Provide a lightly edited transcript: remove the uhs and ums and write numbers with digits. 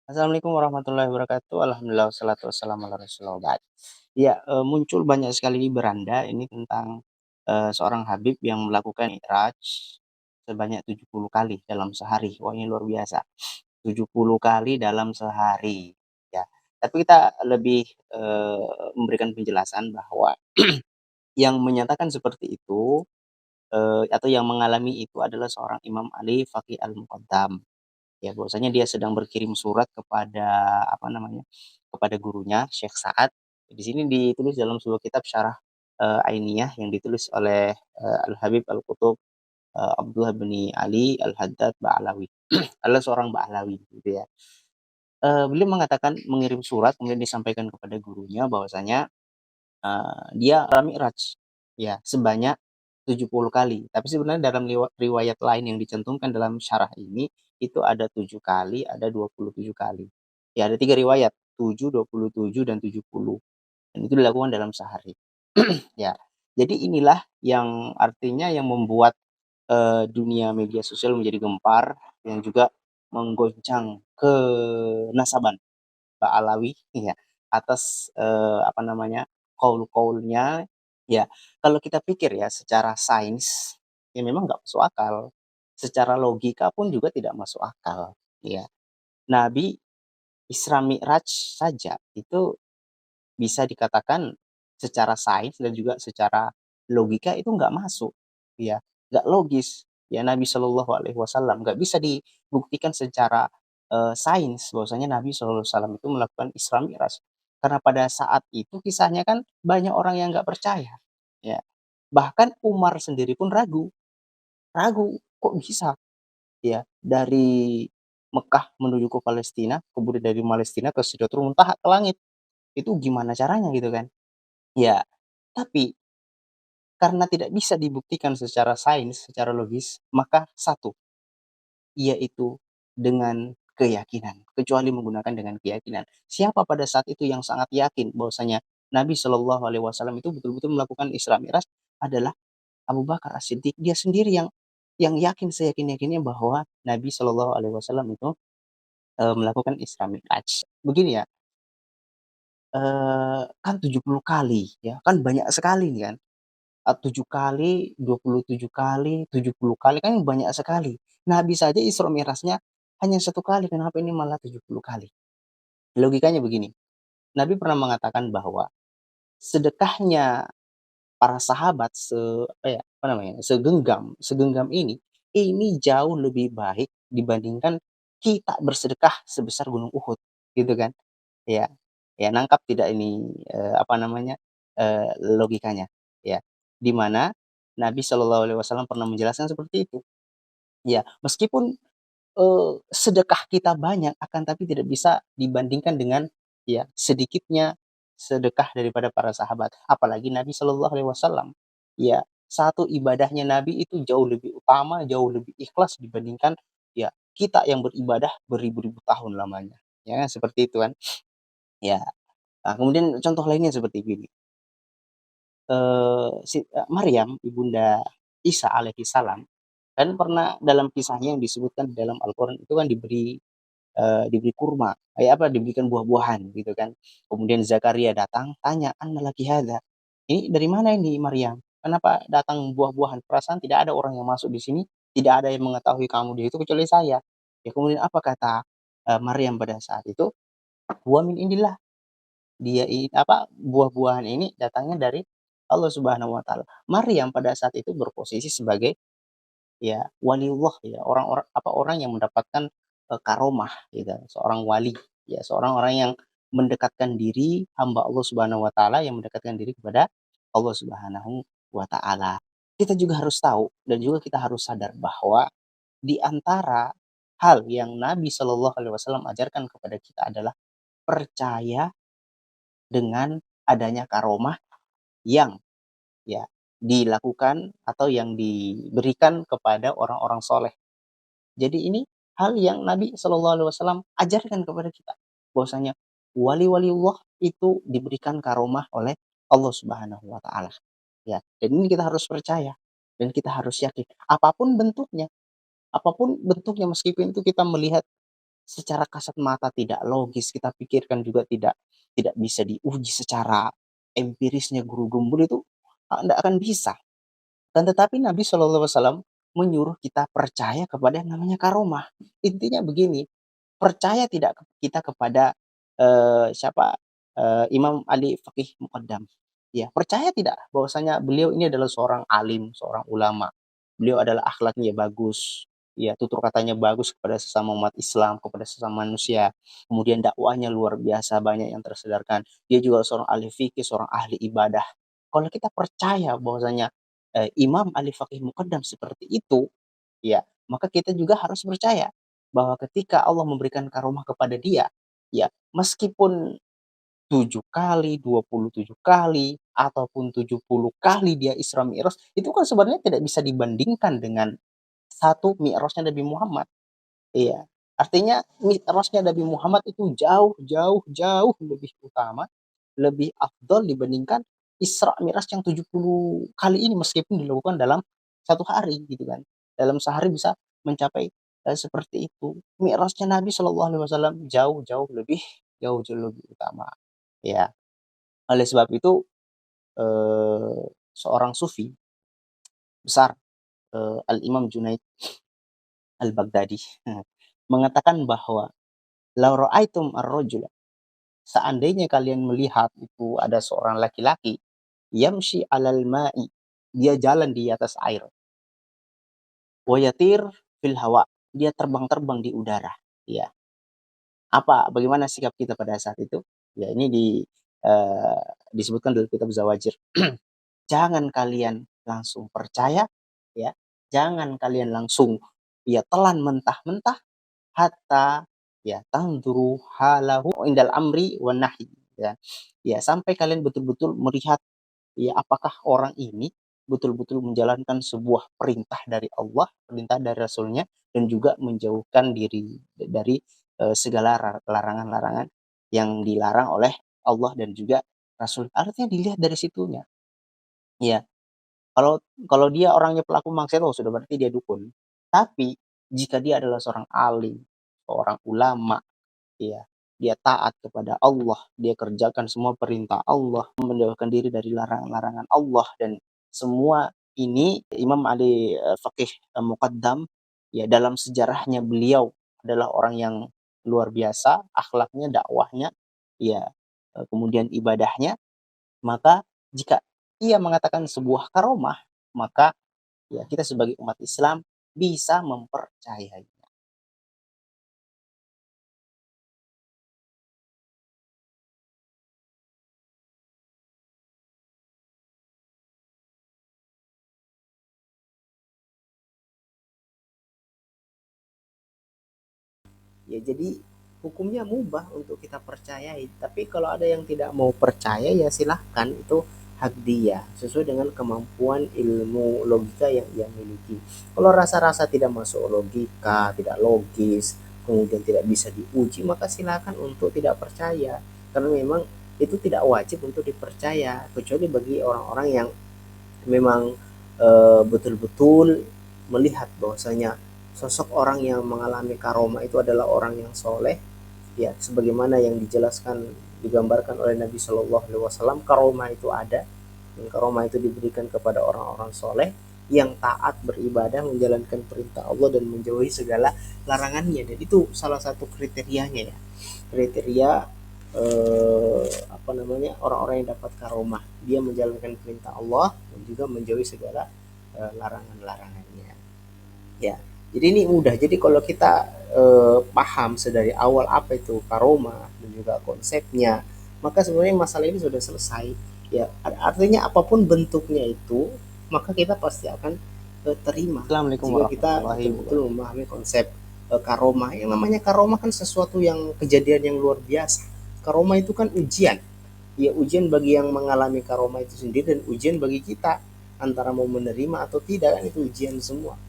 Assalamualaikum warahmatullahi wabarakatuh. Alhamdulillah wassalatu wassalamu ala Rasulillah wa ba'd. Iya, muncul banyak sekali beranda ini tentang, seorang habib yang melakukan mi'raj sebanyak 70 kali dalam sehari. Wah, ini luar biasa, 70 kali dalam sehari, ya. Tapi kita lebih, memberikan penjelasan bahwa yang menyatakan seperti itu, atau yang mengalami itu adalah seorang Imam Ali Faqih Al-Muqaddam. Ya, bahwasanya dia sedang berkirim surat kepada, apa namanya, kepada gurunya Syekh Sa'ad. Di sini ditulis dalam sebuah kitab syarah, Ainiyah yang ditulis oleh, Al-Habib Al-Qutub, Abdullah bin Ali Al-Haddad Ba'alawi. Adalah seorang Ba'alawi gitu ya. Beliau mengatakan mengirim surat kemudian disampaikan kepada gurunya bahwasanya, dia mi'raj, ya sebanyak 70 kali. Tapi sebenarnya dalam riwayat lain yang dicantumkan dalam syarah ini, itu ada 7 kali, ada 27 kali. Ya ada 3 riwayat, 7, 27, dan 70. Dan itu dilakukan dalam sehari. Ya. Jadi inilah yang artinya yang membuat, dunia media sosial menjadi gempar, yang juga menggoncang kenasaban Ba'alawi, ya, atas, apa namanya, qaul-qaulnya, ya. Kalau kita pikir ya secara sains, ya memang nggak masuk akal. Secara logika pun juga tidak masuk akal, ya. Nabi Isra Mi'raj saja itu bisa dikatakan secara sains dan juga secara logika itu nggak masuk, ya, nggak logis. Ya Nabi Shallallahu Alaihi Wasallam nggak bisa dibuktikan secara, sains bahwasanya Nabi Shallallahu Alaihi Wasallam itu melakukan Isra Mi'raj. Karena pada saat itu kisahnya kan banyak orang yang nggak percaya, ya. Bahkan Umar sendiri pun ragu, ragu, kok bisa, ya, dari Mekah menuju ke Palestina, kemudian dari Palestina ke Sidratul Muntaha ke langit, itu gimana caranya gitu kan. Ya, tapi karena tidak bisa dibuktikan secara sains, secara logis, maka satu, yaitu dengan keyakinan, kecuali menggunakan dengan keyakinan. Siapa pada saat itu yang sangat yakin bahwasanya Nabi Shallallahu Alaihi Wasallam itu betul-betul melakukan Isra Mi'raj adalah Abu Bakar As-Siddiq. Dia sendiri yang yakin seyakin-yakinnya bahwa Nabi Shallallahu Alaihi Wasallam itu, melakukan Isra Mi'raj. Begini ya, kan 70 kali ya, kan banyak sekali nih kan. 7 kali, 27 kali, 70 kali, kan banyak sekali. Nabi saja Isra Mi'rajnya hanya 1 kali, kenapa ini malah 70 kali? Logikanya begini, Nabi pernah mengatakan bahwa sedekahnya para sahabat apa namanya, segenggam ini jauh lebih baik dibandingkan kita bersedekah sebesar gunung Uhud, gitu kan. Ya, ya nangkap tidak ini, apa namanya, logikanya? Ya, di mana Nabi Shallallahu Alaihi Wasallam pernah menjelaskan seperti itu. Ya, meskipun, sedekah kita banyak akan tapi tidak bisa dibandingkan dengan, ya, sedikitnya sedekah daripada para sahabat. Apalagi Nabi Shallallahu Alaihi Wasallam. Ya, satu ibadahnya Nabi itu jauh lebih utama, jauh lebih ikhlas dibandingkan, ya, kita yang beribadah beribu-ribu tahun lamanya. Ya, seperti itu kan. Ya. Nah, kemudian contoh lainnya seperti gini, Maryam ibunda Isa alaihi salam, kan pernah dalam kisahnya yang disebutkan di dalam Al-Qur'an itu kan diberi kurma, diberikan buah-buahan gitu kan. Kemudian Zakaria datang tanya, "Anna laki hadza?" "Ini dari mana ini Maryam? Kenapa datang buah-buahan? Perasaan tidak ada orang yang masuk di sini, tidak ada yang mengetahui kamu di situ kecuali saya." Ya kemudian apa kata, Maryam pada saat itu, "Huwa min indillah." Buah-buahan ini datangnya dari Allah Subhanahu wa taala. Maryam pada saat itu berposisi sebagai, ya, waliullah ya, orang yang mendapatkan, karomah gitu, seorang wali, ya, seorang orang yang mendekatkan diri, hamba Allah Subhanahu wa taala yang mendekatkan diri kepada Allah Subhanahu wa taala. Kita juga harus tahu dan juga kita harus sadar bahwa di antara hal yang Nabi Shallallahu alaihi wasallam ajarkan kepada kita adalah percaya dengan adanya karomah yang, ya, dilakukan atau yang diberikan kepada orang-orang soleh. Jadi ini hal yang Nabi Shallallahu Alaihi Wasallam ajarkan kepada kita, bahwasanya wali-waliullah itu diberikan karomah oleh Allah Subhanahu Wa Taala. Ya, dan ini kita harus percaya dan kita harus yakin. Apapun bentuknya meskipun itu kita melihat secara kasat mata tidak logis, kita pikirkan juga tidak bisa diuji secara empirisnya guru gembul itu, nggak akan bisa. Dan tetapi Nabi SAW menyuruh kita percaya kepada yang namanya karomah. Intinya begini, percaya tidak kita kepada siapa Imam Ali Faqih Muqaddam. Ya, percaya tidak bahwasanya beliau ini adalah seorang alim, seorang ulama. Beliau adalah akhlaknya bagus, ya tutur katanya bagus kepada sesama umat Islam, kepada sesama manusia. Kemudian dakwahnya luar biasa, banyak yang tersedarkan. Dia juga seorang ahli fikih, seorang ahli ibadah. Kalau kita percaya bahwasanya Imam Ali Faqih Muqaddam seperti itu, ya, maka kita juga harus percaya bahwa ketika Allah memberikan karomah kepada dia, ya, meskipun 7 kali, 27 kali, ataupun 70 kali dia Isra Mi'raj, itu kan sebenarnya tidak bisa dibandingkan dengan satu Mi'rajnya Nabi Muhammad. Iya. Artinya Mi'rajnya Nabi Muhammad itu jauh, jauh, jauh lebih utama, lebih afdol dibandingkan Isra Mi'raj yang 70 kali ini meskipun dilakukan dalam satu hari gitu kan. Dalam sehari bisa mencapai seperti itu. Mi'rajnya Nabi Shallallahu alaihi wasallam jauh jauh lebih utama. Ya. Oleh sebab itu seorang sufi besar Al-Imam Junaid Al-Baghdadi mengatakan bahwa "Lau ra'aitum ar-rajula", seandainya kalian melihat itu ada seorang laki-laki yamshi 'alal ma'i, dia jalan di atas air, wa yatir fil hawa, dia terbang-terbang di udara. Ya, bagaimana sikap kita pada saat itu? Ya, ini disebutkan dalam kitab Zawajir. Jangan kalian langsung percaya, ya. Jangan kalian langsung ya telan mentah-mentah hatta ya tanduru halahu indal amri wan nahi, ya. Ya, sampai kalian betul-betul melihat ya apakah orang ini betul-betul menjalankan sebuah perintah dari Allah, perintah dari Rasulnya, dan juga menjauhkan diri dari segala larangan-larangan yang dilarang oleh Allah dan juga Rasul. Artinya dilihat dari situnya. Ya, kalau kalau dia orangnya pelaku maksiat, oh sudah berarti dia dukun. Tapi jika dia adalah seorang alim, seorang ulama, ya, dia taat kepada Allah, dia kerjakan semua perintah Allah, menjauhkan diri dari larangan-larangan Allah, dan semua ini Imam Ali Faqih Muqaddam, ya dalam sejarahnya beliau adalah orang yang luar biasa, akhlaknya, dakwahnya, ya kemudian ibadahnya, maka jika ia mengatakan sebuah karomah, maka ya kita sebagai umat Islam bisa mempercayai. Ya jadi hukumnya mubah untuk kita percayai. Tapi kalau ada yang tidak mau percaya ya silahkan, itu hak dia sesuai dengan kemampuan ilmu logika yang ia miliki. Kalau rasa-rasa tidak masuk logika, tidak logis, kemudian tidak bisa diuji, maka silakan untuk tidak percaya. Karena memang itu tidak wajib untuk dipercaya, kecuali bagi orang-orang yang memang betul-betul melihat bahwasanya sosok orang yang mengalami karoma itu adalah orang yang soleh, ya sebagaimana yang dijelaskan digambarkan oleh Nabi Shallallahu Alaihi Wasallam. Karoma itu ada, dan karoma itu diberikan kepada orang-orang soleh yang taat beribadah, menjalankan perintah Allah dan menjauhi segala larangannya, dan itu salah satu kriterianya, ya kriteria orang-orang yang dapat karomah, dia menjalankan perintah Allah dan juga menjauhi segala larangan-larangannya, ya. Jadi ini mudah. Jadi kalau kita paham sedari awal apa itu karomah dan juga konsepnya, maka sebenarnya masalah ini sudah selesai, ya. Artinya apapun bentuknya itu, maka kita pasti akan terima. Assalamualaikum jika kita betul-betul memahami konsep karomah. Yang namanya karomah kan sesuatu yang kejadian yang luar biasa. Karomah itu kan ujian, ya ujian bagi yang mengalami karomah itu sendiri dan ujian bagi kita antara mau menerima atau tidak, kan itu ujian semua.